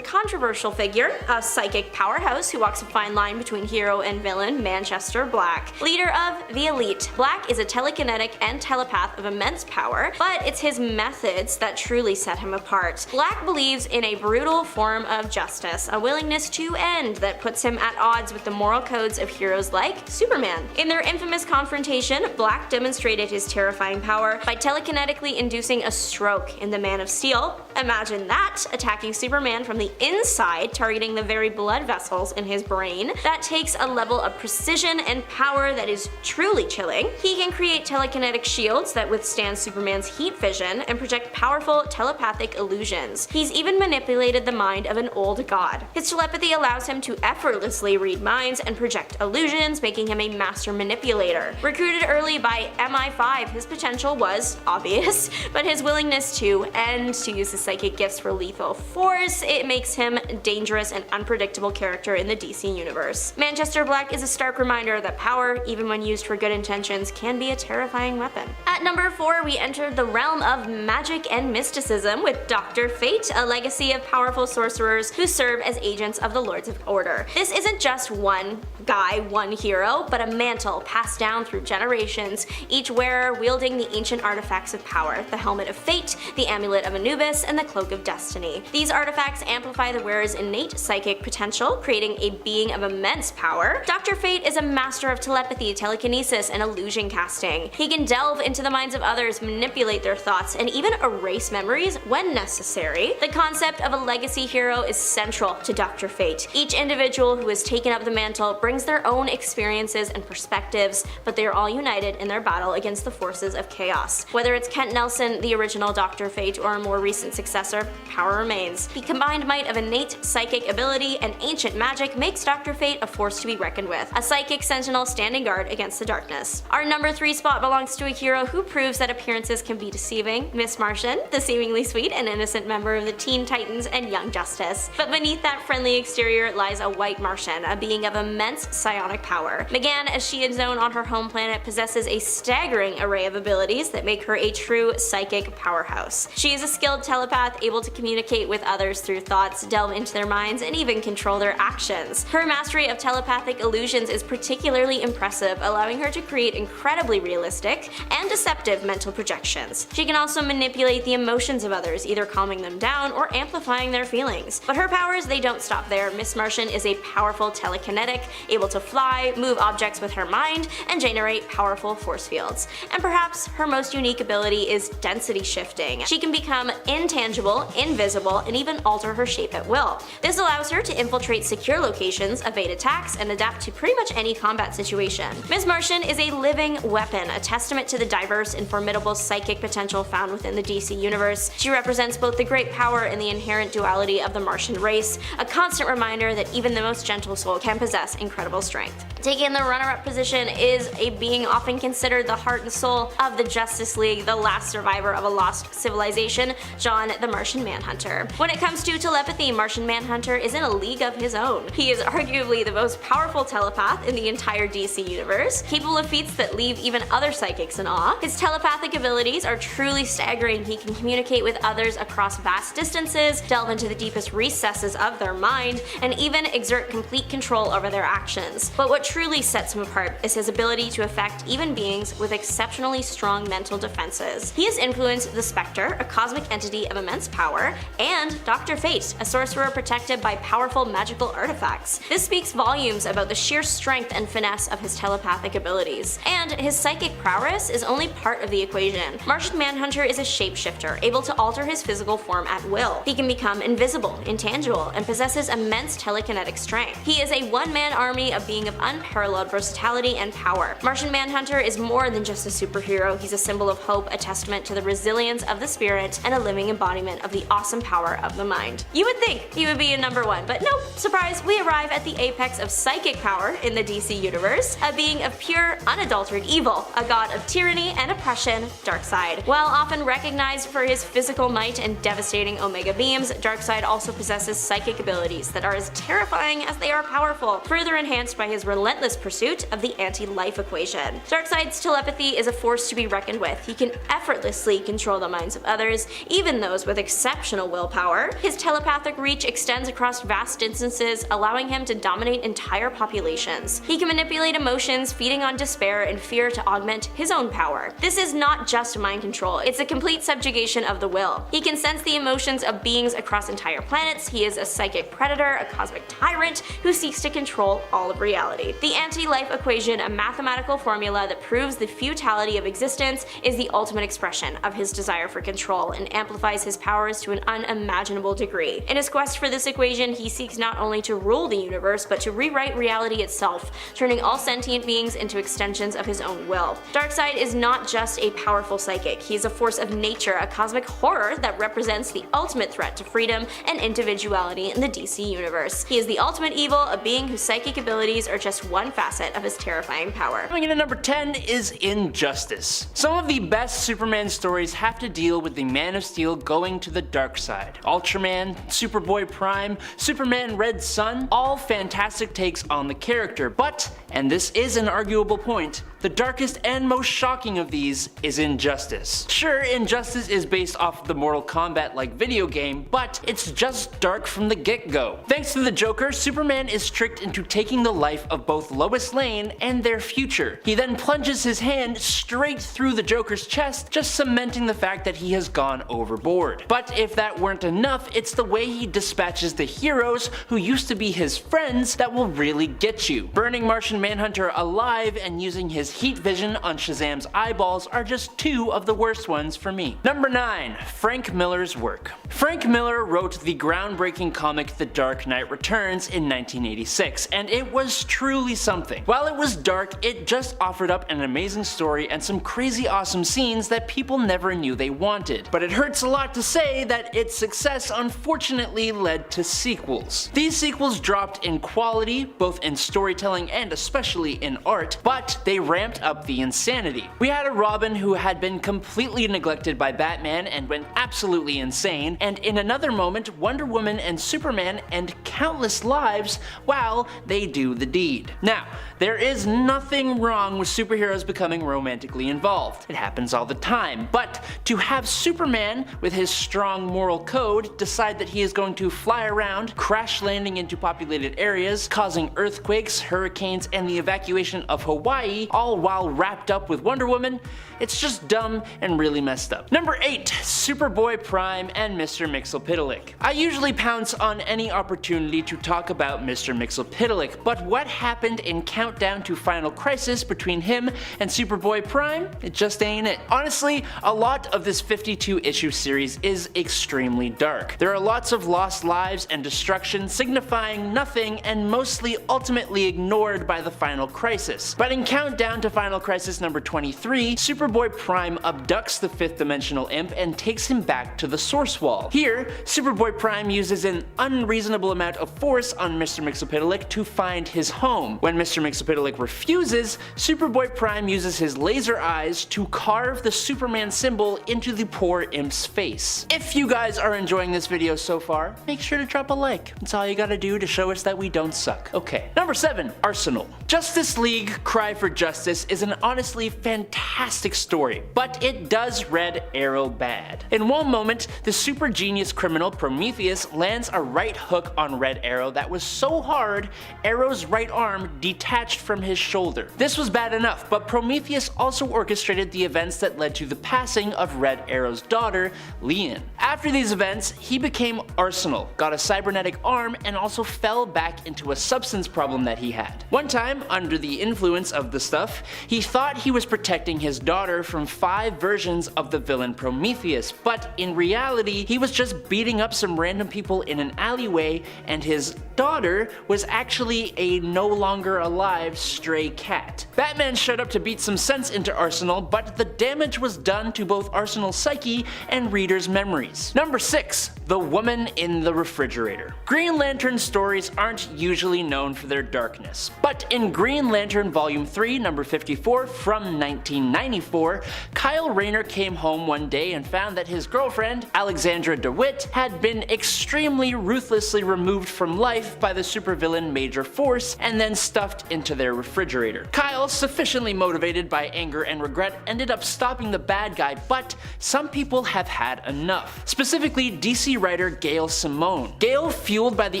controversial figure, a psychic powerhouse who walks a fine line between hero and villain, Manchester Black. Leader of the Elite, Black is a telekinetic and telepath of immense power, but it's his methods that truly set him apart. Black believes in a brutal form of justice, a willingness to end that puts him at odds with the moral codes of heroes like Superman. In their infamous confrontation, Black demonstrated his terrifying power by telekinetically inducing a stroke in the Man of Steel. Imagine that, attacking Superman from the inside, targeting the very blood vessels in his brain. That takes a level of precision and power that is truly chilling. He can create telekinetic shields that withstand Superman's heat vision and project powerful telepathic illusions. He's even manipulated the mind of an old god. His telepathy allows him to effortlessly read minds and project illusions, making him a master manipulator. Recruited early by MI5, his potential was obvious, but his willingness to do, and to use his psychic gifts for lethal force, it makes him a dangerous and unpredictable character in the DC universe. Manchester Black is a stark reminder that power, even when used for good intentions, can be a terrifying weapon. At number 4, we entered the realm of magic and mysticism with Dr. Fate, a legacy of powerful sorcerers who serve as agents of the Lords of Order. This isn't just one guy, one hero, but a mantle passed down through generations, each wearer wielding the ancient artifacts of power, the Helmet of Fate, the Amulet of Anubis, and the Cloak of Destiny. These artifacts amplify the wearer's innate psychic potential, creating a being of immense power. Dr. Fate is a master of telepathy, telekinesis, and illusion casting. He can delve into the minds of others, manipulate their thoughts, and even erase memories when necessary. The concept of a legacy hero is central to Dr. Fate. Each individual who has taken up the mantle brings their own experiences and perspectives, but they are all united in their battle against the forces of chaos. Whether it's Kent Nelson, the original Dr. Fate, or a more recent successor, power remains. The combined might of innate psychic ability and ancient magic makes Dr. Fate a force to be reckoned with, a psychic sentinel standing guard against the darkness. Our number 3 spot belongs to a hero who proves that appearances can be deceiving, Miss Martian, the seemingly sweet and innocent member of the Teen Titans and Young Justice. But beneath that friendly exterior lies a white Martian, a being of immense psionic power. M'gann, as she is known on her home planet, possesses a staggering array of abilities that make her a true psychic powerhouse. She is a skilled telepath, able to communicate with others through thoughts, delve into their minds, and even control their actions. Her mastery of telepathic illusions is particularly impressive, allowing her to create incredibly realistic and deceptive mental projections. She can also manipulate the emotions of others, either calming them down or amplifying their feelings. But her powers, they don't stop there. Miss Martian is a powerful telekinetic, able to fly, move objects with her mind, and generate powerful force fields. And perhaps her most unique ability is density shifting. She can become intangible, invisible, and even alter her shape at will. This allows her to infiltrate secure locations, evade attacks, and adapt to pretty much any combat situation. Miss Martian is a living weapon, a testament to the diverse and formidable psychic potential found within the DC universe. She represents both the great power and the inherent duality of the Martian race, a constant reminder that even the most gentle soul can possess incredible strength. Taking the runner-up position is a being often considered the heart and soul of the Justice League, the last survivor of a lost civilization, John the Martian Manhunter. When it comes to telepathy, Martian Manhunter is in a league of his own. He is arguably the most powerful telepath in the entire DC universe, capable of feats that leave even other psychics in awe. His telepathic abilities are truly staggering. He can communicate with others across vast distances, delve into the deepest recesses of their mind, and even exert complete control over their actions. But what truly sets him apart is his ability to affect even beings with exceptionally strong mental defenses. He has influenced the Spectre, a cosmic entity of immense power, and Dr. Fate, a sorcerer protected by powerful magical artifacts. This speaks volumes about the sheer strength and finesse of his telepathic abilities. And his psychic prowess is only part of the equation. Martian Manhunter is a shapeshifter, able to alter his physical form at will. He can become invisible, intangible, and possesses immense telekinetic strength. He is a one-man army, a being of unparalleled versatility and power. Martian Manhunter is more than just a superhero. He's a symbol of hope, a testament to the resilience of the spirit, and a living embodiment of the awesome power of the mind. You would think he would be a number 1, but nope, surprise, we arrive at the apex of psychic power in the DC universe, a being of pure, unadulterated evil, a god of tyranny and oppression, Darkseid. While often recognized for his physical might and devastating Omega beams, Darkseid also possesses psychic abilities that are as terrifying as they are powerful, further enhanced by his relentless pursuit of the anti-life equation. Darkseid's telepathy is a force to be reckoned with. He can effortlessly control the minds of others, even those with exceptional willpower. His telepathic reach extends across vast distances, allowing him to dominate entire populations. He can manipulate emotions, feeding on despair and fear to augment his own power. This is not just mind control, it's a complete subjugation of the will. He can sense the emotions of beings across entire planets. He is a psychic predator, a cosmic tyrant who seeks to control all of reality. The anti-life equation, a mathematical formula that proves the futility of existence, is the ultimate expression of his desire for control and amplifies his powers to an unimaginable degree. In his quest for this equation, he seeks not only to rule the universe, but to rewrite reality itself, turning all sentient beings into extensions of his own will. Darkseid is not just a powerful psychic, he is a force of nature, a cosmic horror that represents the ultimate threat to freedom and individuality in the DC universe. He is the ultimate evil, a being whose psychic abilities are just one facet of his terrifying power. Coming in at number 10 is Injustice. Some of the best Superman stories have to deal with the Man of Steel going to the Darkseid. Ultraman, Superboy Prime, Superman Red Sun, all fantastic takes on the character, but, and this is an arguable point, the darkest and most shocking of these is Injustice. Sure, Injustice is based off the Mortal Kombat-like video game, but it's just dark from the get-go. Thanks to the Joker, Superman is tricked into taking the life of both Lois Lane and their future. He then plunges his hand straight through the Joker's chest, just cementing the fact that he has gone overboard. But if that weren't enough, it's the way he dispatches the heroes who used to be his friends that will really get you. Burning Martian Manhunter alive and using his heat vision on Shazam's eyeballs are just two of the worst ones for me. Number 9. Frank Miller's work. Frank Miller wrote the groundbreaking comic The Dark Knight Returns in 1986, and it was truly something. While it was dark, it just offered up an amazing story and some crazy awesome scenes that people never knew they wanted. But it hurts a lot to say that its success unfortunately led to sequels. These sequels dropped in quality, both in storytelling and especially in art, but they ramped up the insanity. We had a Robin who had been completely neglected by Batman and went absolutely insane, and in another moment Wonder Woman and Superman end countless lives while they do the deed. Now, there is nothing wrong with superheroes becoming romantically involved. It happens all the time, but to have Superman, with his strong moral code, decide that he is going to fly around, crash landing into populated areas, causing earthquakes, hurricanes, and the evacuation of Hawaii, all while wrapped up with Wonder Woman, it's just dumb and really messed up. Number 8. Superboy Prime and Mr. Mxyzptlk. I usually pounce on any opportunity to talk about Mr. Mxyzptlk, but what happened in Countdown to Final Crisis between him and Superboy Prime? It just ain't it. Honestly, a lot of this 52-issue series is extremely dark. There are lots of lost lives and destruction signifying nothing and mostly ultimately ignored by the Final Crisis. But in Countdown to Final Crisis number 23, Superboy Prime abducts the 5th dimensional imp and takes him back to the source wall. Here, Superboy Prime uses an unreasonable amount of force on Mr. Mxyzptlk to find his home. When Mr. Mxyzptlk refuses, Superboy Prime uses his laser eyes to carve the Superman symbol into the poor imp's face. If you guys are enjoying this video so far, make sure to drop a like. That's all you gotta do to show us that we don't suck. Okay. Number 7. Arsenal. Justice League Cry for Justice is an honestly fantastic story, but it does Red Arrow bad. In one moment, the super genius criminal Prometheus lands a right hook on Red Arrow that was so hard, Arrow's right arm detached from his shoulder. This was bad enough, but Prometheus also orchestrated the events that led to the passing of Red Arrow's daughter, Leon. After these events, he became Arsenal, got a cybernetic arm, and also fell back into a substance problem that he had. One time, under the influence of the stuff, he thought he was protecting his daughter from 5 versions of the villain Prometheus, but in reality, he was just beating up some random people in an alleyway, and his daughter was actually a no longer alive stray cat. Batman showed up to beat some sense into Arsenal, but the damage was done to both Arsenal's psyche and readers' memories. Number 6. The Woman in the Refrigerator. Green Lantern stories aren't usually known for their darkness, but in Green Lantern Volume 3, number 54 from 1994, Kyle Rayner came home one day and found that his girlfriend, Alexandra DeWitt, had been extremely ruthlessly removed from life by the supervillain Major Force and then stuffed into their refrigerator. Kyle, sufficiently motivated by anger and regret, ended up stopping the bad guy, but some people have had enough. Specifically, DC writer Gail Simone. Gail, fueled by the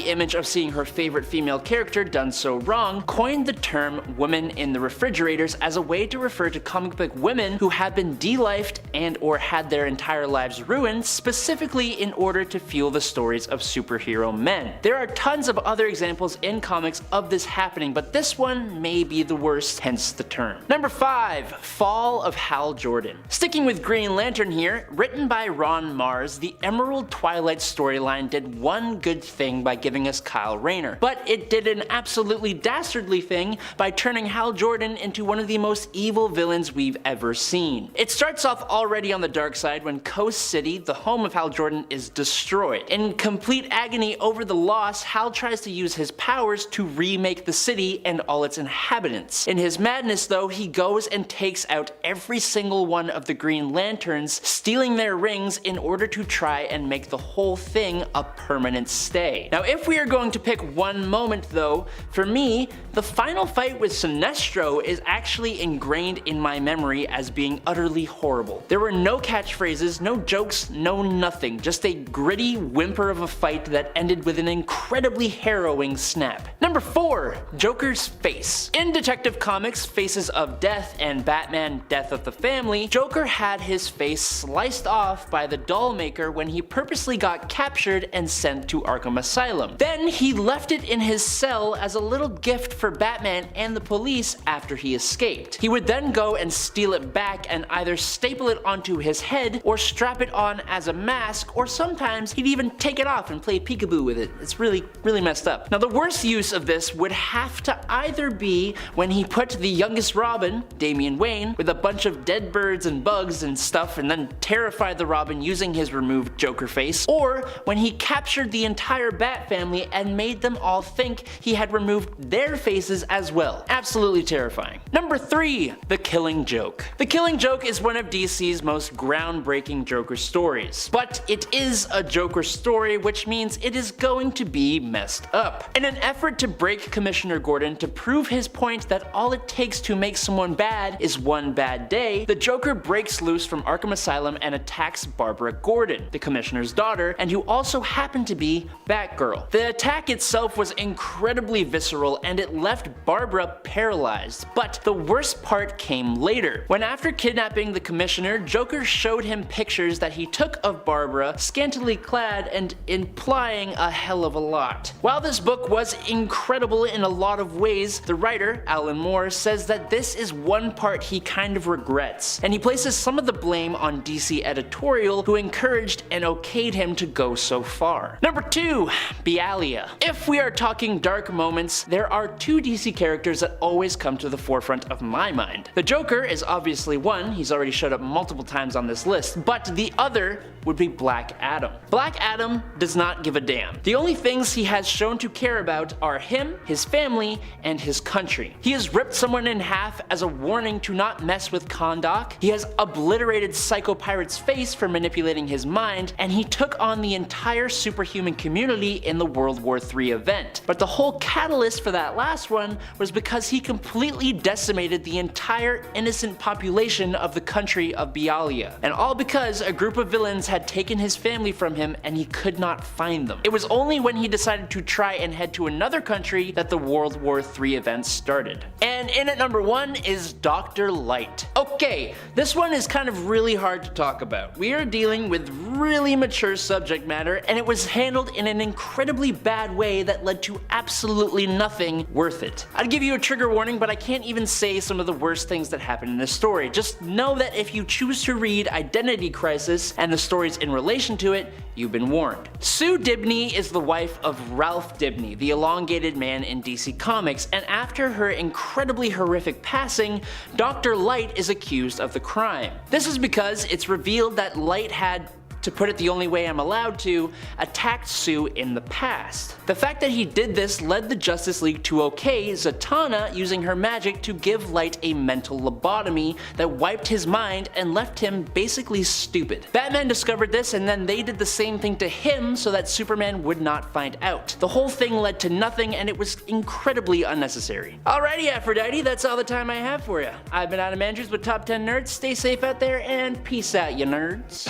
image of seeing her favorite female character done so wrong, coined the term women in the refrigerators as a way to refer to comic book women who have been de-lifed and or had their entire lives ruined specifically in order to fuel the stories of superhero men. There are tons of other examples in comics of this happening, but this one may be the worst, hence the term. Number 5. Fall of Hal Jordan. Sticking with Green Lantern here, written by Ron Mars, the Emerald Twilight storyline did one good thing by giving us Kyle Rayner, but it did an absolutely dastardly thing by turning Hal Jordan into into one of the most evil villains we've ever seen. It starts off already on the dark side when Coast City, the home of Hal Jordan, is destroyed. In complete agony over the loss, Hal tries to use his powers to remake the city and all its inhabitants. In his madness though, he goes and takes out every single one of the Green Lanterns, stealing their rings in order to try and make the whole thing a permanent stay. Now if we are going to pick one moment though, for me, the final fight with Sinestro is actually ingrained in my memory as being utterly horrible. There were no catchphrases, no jokes, no nothing, just a gritty whimper of a fight that ended with an incredibly harrowing snap. Number 4. Joker's face. In Detective Comics' Faces of Death and Batman Death of the Family, Joker had his face sliced off by the doll maker when he purposely got captured and sent to Arkham Asylum. Then he left it in his cell as a little gift for Batman and the police after he escaped. He would then go and steal it back and either staple it onto his head or strap it on as a mask, or sometimes he'd even take it off and play peekaboo with it. It's really messed up. Now the worst use of this would have to either be when he put the youngest Robin, Damian Wayne, with a bunch of dead birds and bugs and stuff and then terrified the Robin using his removed Joker face, or when he captured the entire Bat family and made them all think he had removed their faces as well. Absolutely terrifying. Number 3. The Killing Joke. The Killing Joke is one of DC's most groundbreaking Joker stories, but it is a Joker story, which means it is going to be messed up. In an effort to break Commissioner Gordon to prove his point that all it takes to make someone bad is one bad day, the Joker breaks loose from Arkham Asylum and attacks Barbara Gordon, the Commissioner's daughter, and who also happened to be Batgirl. The attack itself was incredibly visceral and it left Barbara paralyzed, but the worst part came later. When after kidnapping the Commissioner, Joker showed him pictures that he took of Barbara, scantily clad and implying a hell of a lot. While this book was incredible in a lot of ways, the writer, Alan Moore, says that this is one part he kind of regrets, and he places some of the blame on DC editorial, who encouraged and okayed him to go so far. Number 2. Bialia. If we are talking dark moments, there are 2 DC characters that always come to the forefront of my mind. The Joker is obviously one, he's already showed up multiple times on this list, but the other would be Black Adam. Black Adam does not give a damn. The only things he has shown to care about are him, his family, and his country. He has ripped someone in half as a warning to not mess with Kahndaq, he has obliterated Psycho Pirate's face for manipulating his mind, and he took on the entire superhuman community in the World War III event. But the whole catalyst for that last one was because he completely decimated the entire innocent population of the country of Bialia. And all because a group of villains had taken his family from him and he could not find them. It was only when he decided to try and head to another country that the World War III events started. And in at number 1 is Dr. Light. Okay, this one is kind of really hard to talk about. We are dealing with really mature subject matter, and it was handled in an incredibly bad way that led to absolutely nothing worth it. I'd give you a trigger warning, but I can't even say some of the worst things that happen in this story. Just know that if you choose to read Identity Crisis and the stories in relation to it, you've been warned. Sue Dibney is the wife of Ralph Dibney, the elongated man in DC Comics, and after her incredibly horrific passing, Dr. Light is accused of the crime. This is because it's revealed that Light had, to put it the only way I'm allowed to, attacked Sue in the past. The fact that he did this led the Justice League to okay Zatanna using her magic to give Light a mental lobotomy that wiped his mind and left him basically stupid. Batman discovered this and then they did the same thing to him so that Superman would not find out. The whole thing led to nothing and it was incredibly unnecessary. Alrighty Aphrodite, that's all the time I have for you. I've been Adam Andrews with Top 10 Nerds. Stay safe out there and peace out, you nerds.